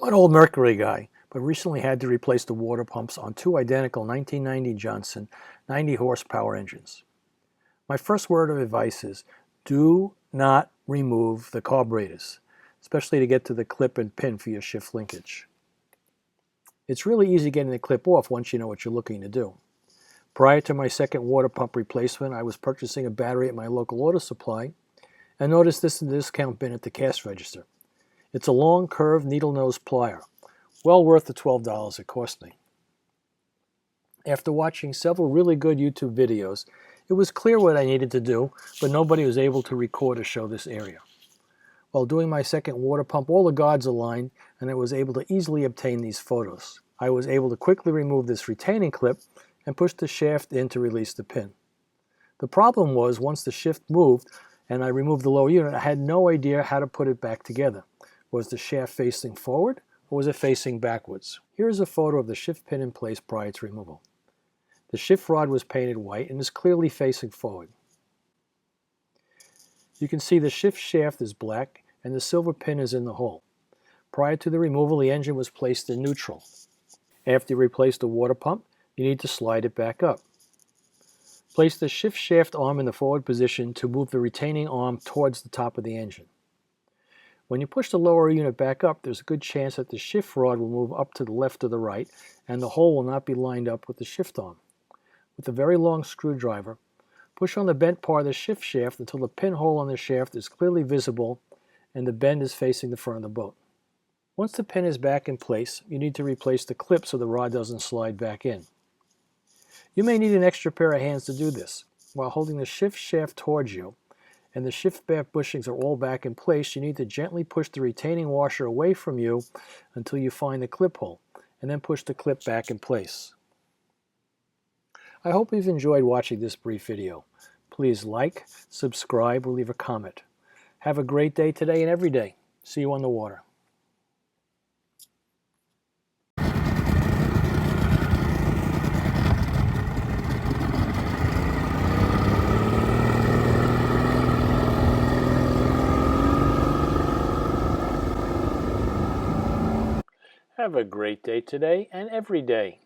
I'm an old Mercury guy, but recently had to replace the water pumps on two identical 1990 Johnson 90 horsepower engines. My first word of advice is do not remove the carburetors, especially to get to the clip and pin for your shift linkage. It's really easy getting the clip off once you know what you're looking to do. Prior to my second water pump replacement, I was purchasing a battery at my local auto supply and noticed this in the discount bin at the cash register. It's a long, curved, needle-nose plier, well worth the $12 it cost me. After watching several really good YouTube videos, it was clear what I needed to do, but nobody was able to record or show this area. While doing my second water pump, all the gods aligned, and I was able to easily obtain these photos. I was able to quickly remove this retaining clip and push the shaft in to release the pin. The problem was, once the shift moved and I removed the lower unit, I had no idea how to put it back together. Was the shaft facing forward, or was it facing backwards? Here is a photo of the shift pin in place prior to removal. The shift rod was painted white and is clearly facing forward. You can see the shift shaft is black and the silver pin is in the hole. Prior to the removal, the engine was placed in neutral. After you replace the water pump, you need to slide it back up. Place the shift shaft arm in the forward position to move the retaining arm towards the top of the engine. When you push the lower unit back up, there's a good chance that the shift rod will move up to the left or the right, and the hole will not be lined up with the shift arm. With a very long screwdriver, push on the bent part of the shift shaft until the pinhole on the shaft is clearly visible and the bend is facing the front of the boat. Once the pin is back in place, you need to replace the clip so the rod doesn't slide back in. You may need an extra pair of hands to do this. While holding the shift shaft towards you, and the shift back bushings are all back in place, you need to gently push the retaining washer away from you until you find the clip hole, and then push the clip back in place. I hope you've enjoyed watching this brief video. Please like, subscribe, or leave a comment. Have a great day today and every day. See you on the water. Have a great day today and every day.